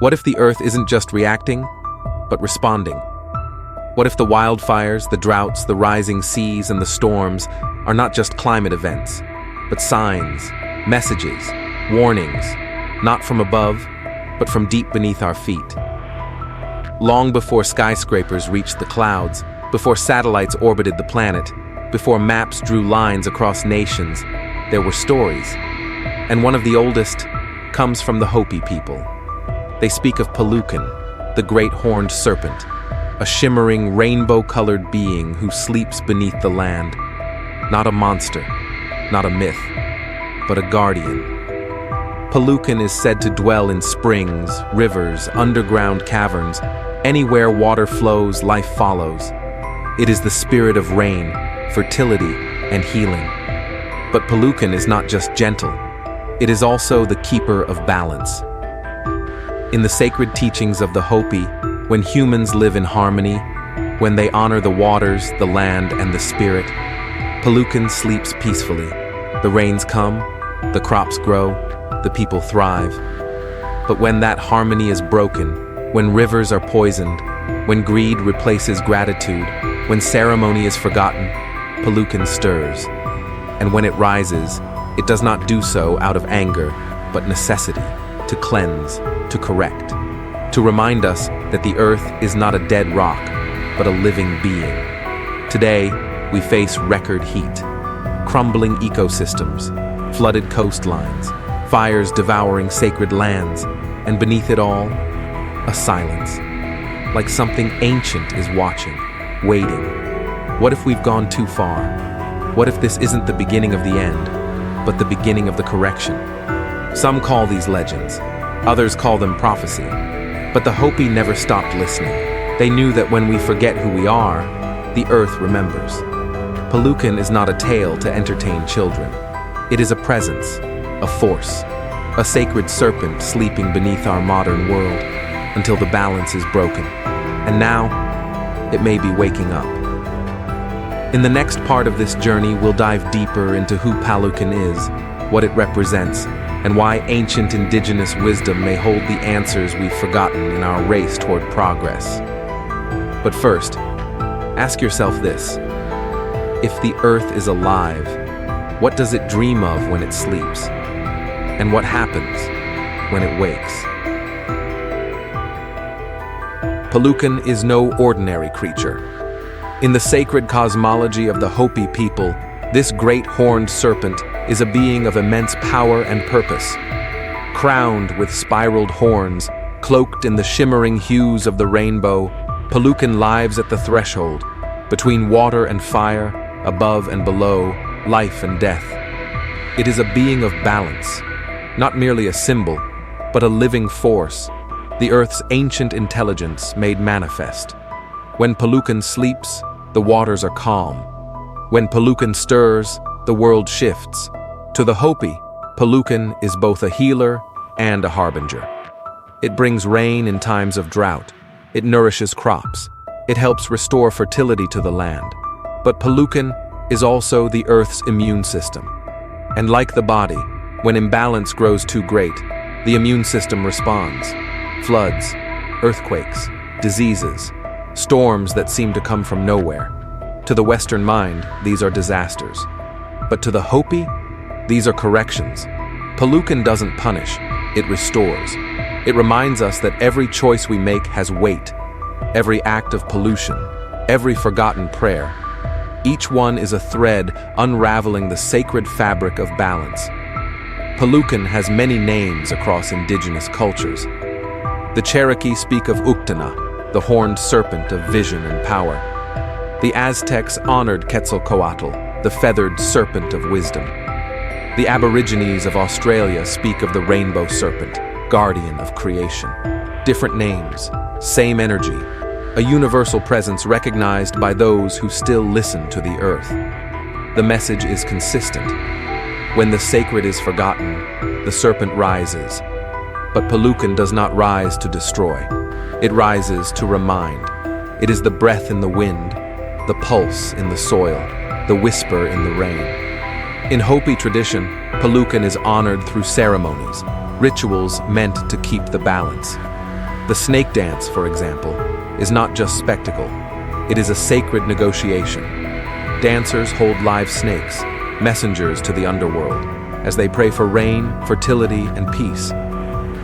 What if the Earth isn't just reacting, but responding? What if the wildfires, the droughts, the rising seas, and the storms are not just climate events, but signs, messages, warnings, not from above, but from deep beneath our feet? Long before skyscrapers reached the clouds, before satellites orbited the planet, before maps drew lines across nations, there were stories. And one of the oldest comes from the Hopi people. They speak of Palucan, the great horned serpent, a shimmering, rainbow-colored being who sleeps beneath the land. Not a monster, not a myth, but a guardian. Palucan is said to dwell in springs, rivers, underground caverns. Anywhere water flows, life follows. It is the spirit of rain, fertility, and healing. But Palucan is not just gentle. It is also the keeper of balance. In the sacred teachings of the Hopi, when humans live in harmony, when they honor the waters, the land, and the spirit, Palucan sleeps peacefully. The rains come, the crops grow, the people thrive. But when that harmony is broken, when rivers are poisoned, when greed replaces gratitude, when ceremony is forgotten, Palucan stirs. And when it rises, it does not do so out of anger, but necessity, to cleanse, to correct, to remind us that the earth is not a dead rock, but a living being. Today, we face record heat, crumbling ecosystems, flooded coastlines, fires devouring sacred lands, and beneath it all, a silence, like something ancient is watching, waiting. What if we've gone too far? What if this isn't the beginning of the end, but the beginning of the correction? Some call these legends, others call them prophecy. But the Hopi never stopped listening. They knew that when we forget who we are, the earth remembers. Palucan is not a tale to entertain children. It is a presence, a force, a sacred serpent sleeping beneath our modern world until the balance is broken. And now, it may be waking up. In the next part of this journey, we'll dive deeper into who Palucan is, what it represents, and why ancient indigenous wisdom may hold the answers we've forgotten in our race toward progress. But first, ask yourself this. If the earth is alive, what does it dream of when it sleeps? And what happens when it wakes? Palucan is no ordinary creature. In the sacred cosmology of the Hopi people, this great horned serpent is a being of immense power and purpose. Crowned with spiraled horns, cloaked in the shimmering hues of the rainbow, Palucan lives at the threshold, between water and fire, above and below, life and death. It is a being of balance, not merely a symbol, but a living force, the Earth's ancient intelligence made manifest. When Palucan sleeps, the waters are calm. When Palucan stirs, the world shifts. To the Hopi, Palucan is both a healer and a harbinger. It brings rain in times of drought. It nourishes crops. It helps restore fertility to the land. But Palucan is also the Earth's immune system. And like the body, when imbalance grows too great, the immune system responds. Floods, earthquakes, diseases, storms that seem to come from nowhere. To the Western mind, these are disasters. But to the Hopi, these are corrections. Palucan doesn't punish, it restores. It reminds us that every choice we make has weight. Every act of pollution, every forgotten prayer. Each one is a thread unraveling the sacred fabric of balance. Palucan has many names across indigenous cultures. The Cherokee speak of Uktana, the horned serpent of vision and power. The Aztecs honored Quetzalcoatl, the feathered serpent of wisdom. The Aborigines of Australia speak of the rainbow serpent, guardian of creation. Different names, same energy, a universal presence recognized by those who still listen to the earth. The message is consistent. When the sacred is forgotten, the serpent rises. But Palucan does not rise to destroy. It rises to remind. It is the breath in the wind, the pulse in the soil, the whisper in the rain. In Hopi tradition, Palucan is honored through ceremonies, rituals meant to keep the balance. The snake dance, for example, is not just spectacle. It is a sacred negotiation. Dancers hold live snakes, messengers to the underworld, as they pray for rain, fertility, and peace.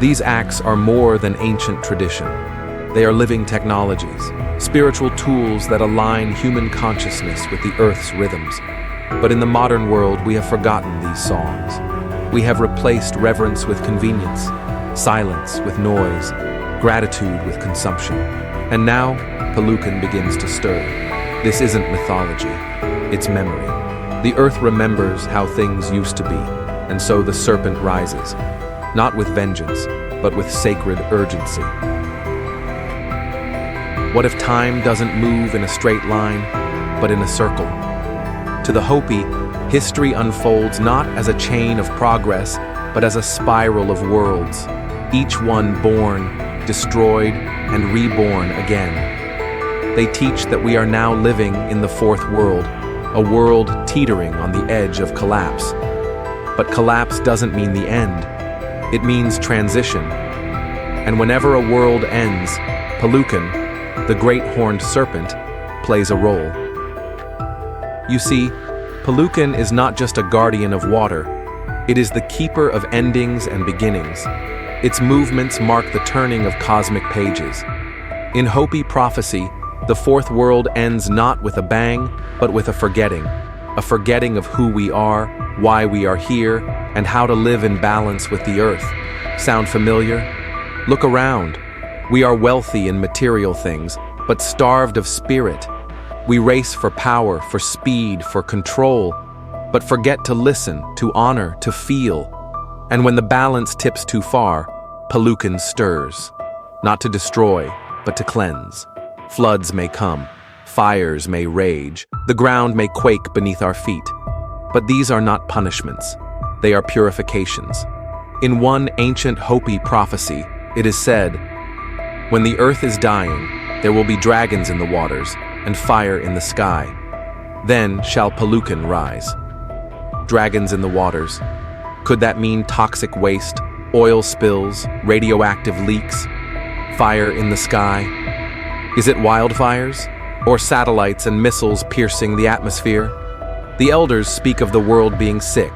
These acts are more than ancient tradition. They are living technologies, spiritual tools that align human consciousness with the earth's rhythms. But in the modern world, we have forgotten these songs. We have replaced reverence with convenience, silence with noise, gratitude with consumption. And now, Palucan begins to stir. This isn't mythology, it's memory. The earth remembers how things used to be, and so the serpent rises, not with vengeance, but with sacred urgency. What if time doesn't move in a straight line, but in a circle? To the Hopi, history unfolds not as a chain of progress, but as a spiral of worlds, each one born, destroyed, and reborn again. They teach that we are now living in the fourth world, a world teetering on the edge of collapse. But collapse doesn't mean the end. It means transition. And whenever a world ends, Palucan, the great horned serpent, plays a role. You see, Palucan is not just a guardian of water, it is the keeper of endings and beginnings. Its movements mark the turning of cosmic pages. In Hopi prophecy, the fourth world ends not with a bang, but with a forgetting of who we are, why we are here, and how to live in balance with the earth. Sound familiar? Look around. We are wealthy in material things, but starved of spirit. We race for power, for speed, for control, but forget to listen, to honor, to feel. And when the balance tips too far, Palucan stirs. Not to destroy, but to cleanse. Floods may come, fires may rage, the ground may quake beneath our feet. But these are not punishments, they are purifications. In one ancient Hopi prophecy, it is said, "When the earth is dying, there will be dragons in the waters and fire in the sky. Then shall Palucan rise." Dragons in the waters. Could that mean toxic waste, oil spills, radioactive leaks? Fire in the sky? Is it wildfires? Or satellites and missiles piercing the atmosphere? The elders speak of the world being sick,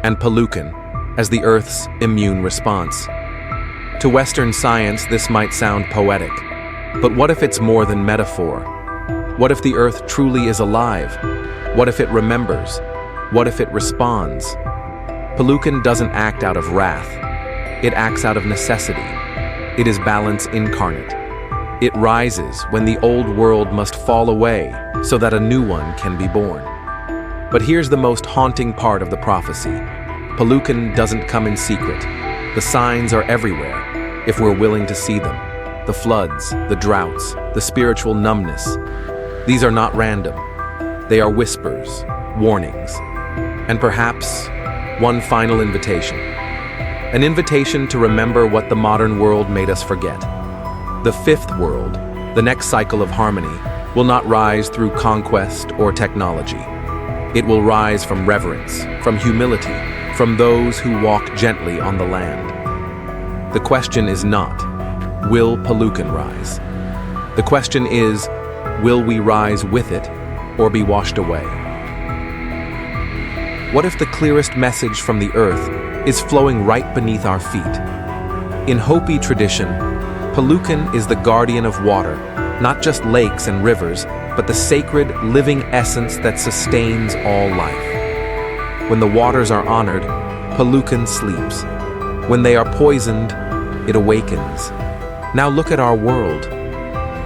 and Palucan as the Earth's immune response. To Western science, this might sound poetic, but what if it's more than metaphor? What if the Earth truly is alive? What if it remembers? What if it responds? Palucan doesn't act out of wrath. It acts out of necessity. It is balance incarnate. It rises when the old world must fall away so that a new one can be born. But here's the most haunting part of the prophecy. Palucan doesn't come in secret. The signs are everywhere, if we're willing to see them. The floods, the droughts, the spiritual numbness. These are not random. They are whispers, warnings, and perhaps one final invitation. An invitation to remember what the modern world made us forget. The fifth world, the next cycle of harmony, will not rise through conquest or technology. It will rise from reverence, from humility, from those who walk gently on the land. The question is not, will Palucan rise? The question is, will we rise with it or be washed away? What if the clearest message from the earth is flowing right beneath our feet? In Hopi tradition, Palucan is the guardian of water, not just lakes and rivers, but the sacred, living essence that sustains all life. When the waters are honored, Palucan sleeps. When they are poisoned, it awakens. Now look at our world.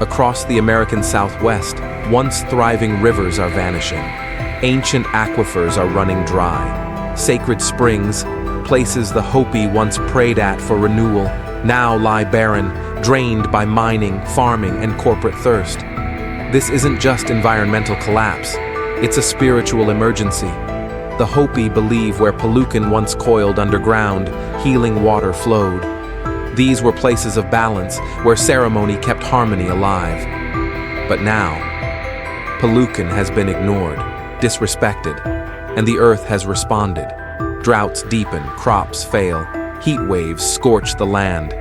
Across the American Southwest, once thriving rivers are vanishing. Ancient aquifers are running dry. Sacred springs, places the Hopi once prayed at for renewal, now lie barren, drained by mining, farming, and corporate thirst. This isn't just environmental collapse, it's a spiritual emergency. The Hopi believe where Palucan once coiled underground, healing water flowed. These were places of balance, where ceremony kept harmony alive. But now, Palucan has been ignored, disrespected, and the earth has responded. Droughts deepen, crops fail, heat waves scorch the land.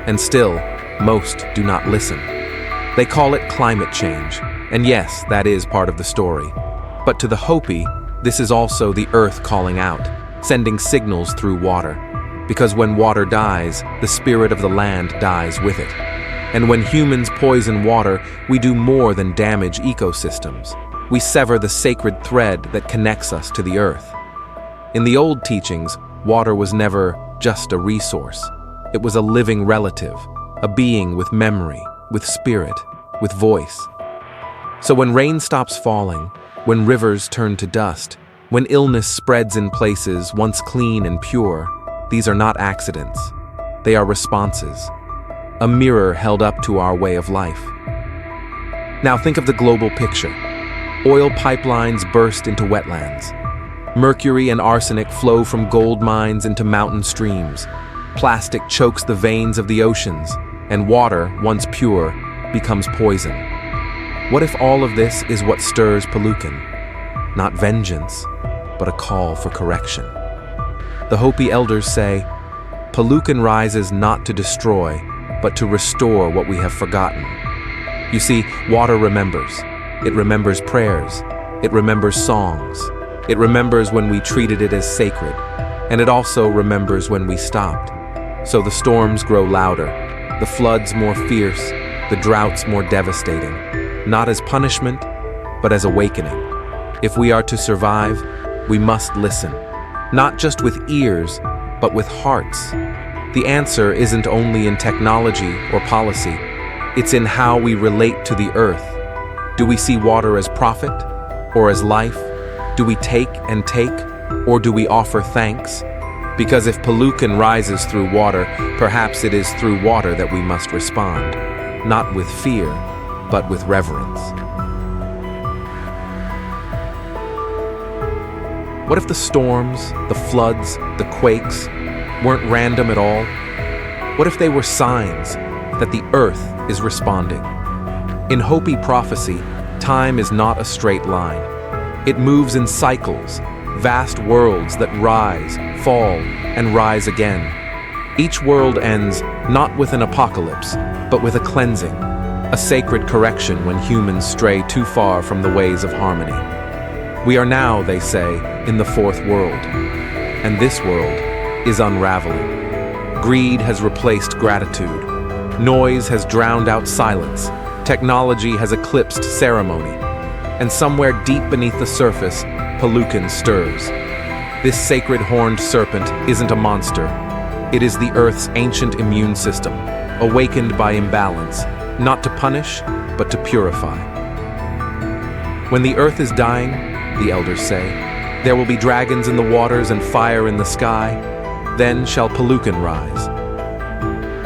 And still, most do not listen. They call it climate change, and yes, that is part of the story. But to the Hopi, this is also the earth calling out, sending signals through water. Because when water dies, the spirit of the land dies with it. And when humans poison water, we do more than damage ecosystems. We sever the sacred thread that connects us to the earth. In the old teachings, water was never just a resource. It was a living relative, a being with memory, with spirit, with voice. So when rain stops falling, when rivers turn to dust, when illness spreads in places once clean and pure, these are not accidents. They are responses. A mirror held up to our way of life. Now think of the global picture. Oil pipelines burst into wetlands. Mercury and arsenic flow from gold mines into mountain streams. Plastic chokes the veins of the oceans, and water, once pure, becomes poison. What if all of this is what stirs Palucan? Not vengeance, but a call for correction. The Hopi elders say, Palucan rises not to destroy, but to restore what we have forgotten. You see, water remembers. It remembers prayers. It remembers songs. It remembers when we treated it as sacred. And it also remembers when we stopped. So the storms grow louder, the floods more fierce, the droughts more devastating. Not as punishment, but as awakening. If we are to survive, we must listen. Not just with ears, but with hearts. The answer isn't only in technology or policy. It's in how we relate to the earth. Do we see water as profit or as life? Do we take and take, or do we offer thanks? Because if Palucan rises through water, perhaps it is through water that we must respond. Not with fear, but with reverence. What if the storms, the floods, the quakes weren't random at all? What if they were signs that the earth is responding? In Hopi prophecy, time is not a straight line. It moves in cycles, vast worlds that rise, fall, and rise again. Each world ends not with an apocalypse, but with a cleansing, a sacred correction when humans stray too far from the ways of harmony. We are now, they say, in the fourth world, and this world is unraveling. Greed has replaced gratitude. Noise has drowned out silence. Technology has eclipsed ceremony. And somewhere deep beneath the surface, Palucan stirs. This sacred horned serpent isn't a monster. It is the Earth's ancient immune system, awakened by imbalance, not to punish, but to purify. When the Earth is dying, the elders say, there will be dragons in the waters and fire in the sky. Then shall Palucan rise.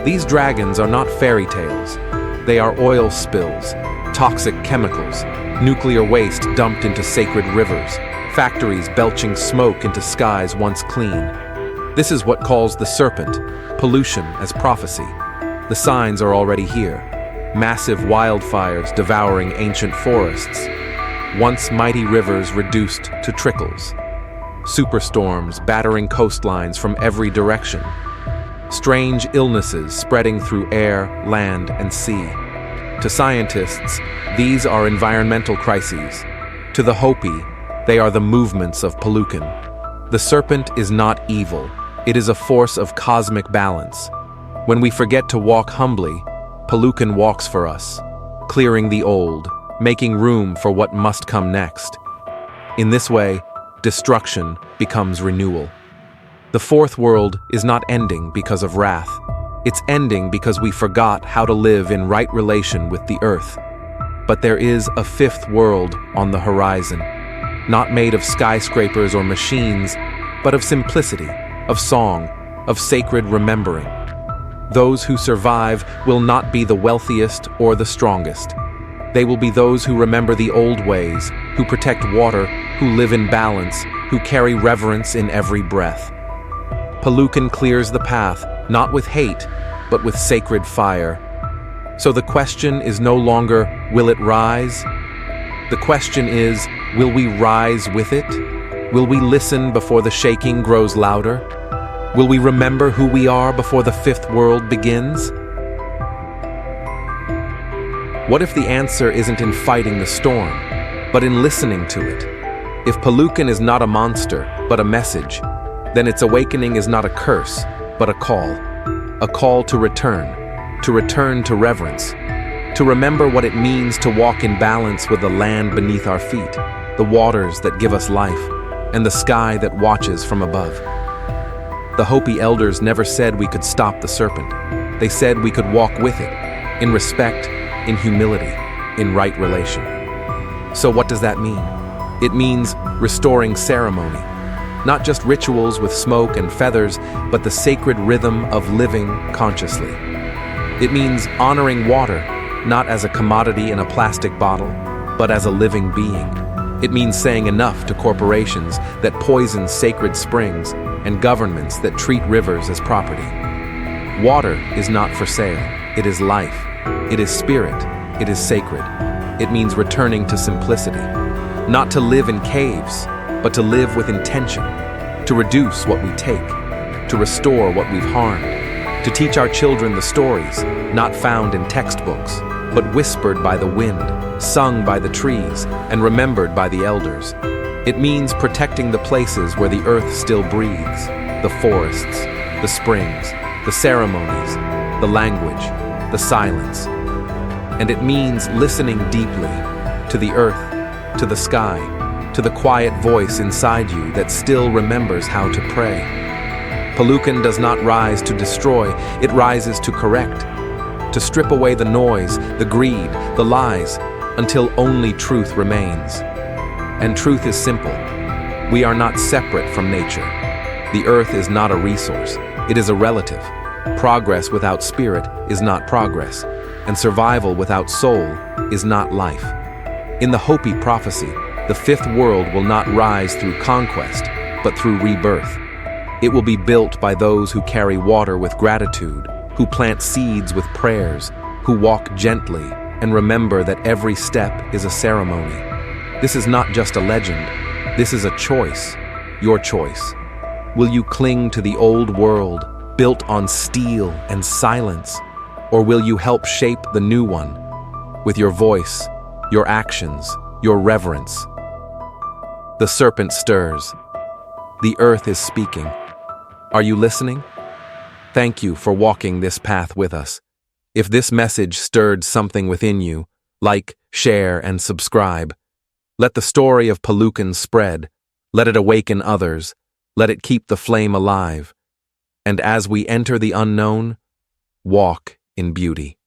These dragons are not fairy tales. They are oil spills, toxic chemicals, nuclear waste dumped into sacred rivers, factories belching smoke into skies once clean. This is what calls the serpent, pollution as prophecy. The signs are already here. Massive wildfires devouring ancient forests. Once mighty rivers reduced to trickles. Superstorms battering coastlines from every direction. Strange illnesses spreading through air, land, and sea. To scientists, these are environmental crises. To the Hopi, they are the movements of Palucan. The serpent is not evil. It is a force of cosmic balance. When we forget to walk humbly, Palucan walks for us, clearing the old, making room for what must come next. In this way, destruction becomes renewal. The fourth world is not ending because of wrath. It's ending because we forgot how to live in right relation with the earth. But there is a fifth world on the horizon, not made of skyscrapers or machines, but of simplicity, of song, of sacred remembering. Those who survive will not be the wealthiest or the strongest. They will be those who remember the old ways, who protect water, who live in balance, who carry reverence in every breath. Palucan clears the path, not with hate, but with sacred fire. So the question is no longer, will it rise? The question is, will we rise with it? Will we listen before the shaking grows louder? Will we remember who we are before the fifth world begins? What if the answer isn't in fighting the storm, but in listening to it? If Palucan is not a monster, but a message, then its awakening is not a curse, but a call to return to reverence, to remember what it means to walk in balance with the land beneath our feet, the waters that give us life, and the sky that watches from above. The Hopi elders never said we could stop the serpent. They said we could walk with it, in respect, in humility, in right relation. So what does that mean? It means restoring ceremony, not just rituals with smoke and feathers, but the sacred rhythm of living consciously. It means honoring water, not as a commodity in a plastic bottle, but as a living being. It means saying enough to corporations that poison sacred springs and governments that treat rivers as property. Water is not for sale. It is life. It is spirit. It is sacred. It means returning to simplicity, not to live in caves, but to live with intention, to reduce what we take, to restore what we've harmed, to teach our children the stories, not found in textbooks, but whispered by the wind, sung by the trees, and remembered by the elders. It means protecting the places where the earth still breathes, the forests, the springs, the ceremonies, the language, the silence. And it means listening deeply to the earth, to the sky, to the quiet voice inside you that still remembers how to pray. Palucan does not rise to destroy, it rises to correct, to strip away the noise, the greed, the lies, until only truth remains. And truth is simple. We are not separate from nature. The earth is not a resource, it is a relative. Progress without spirit is not progress, and survival without soul is not life. In the Hopi prophecy, the fifth world will not rise through conquest, but through rebirth. It will be built by those who carry water with gratitude, who plant seeds with prayers, who walk gently and remember that every step is a ceremony. This is not just a legend, this is a choice, your choice. Will you cling to the old world, built on steel and silence, or will you help shape the new one with your voice, your actions, your reverence? The serpent stirs. The earth is speaking. Are you listening? Thank you for walking this path with us. If this message stirred something within you, like, share, and subscribe. Let the story of Palucan spread. Let it awaken others. Let it keep the flame alive. And as we enter the unknown, walk in beauty.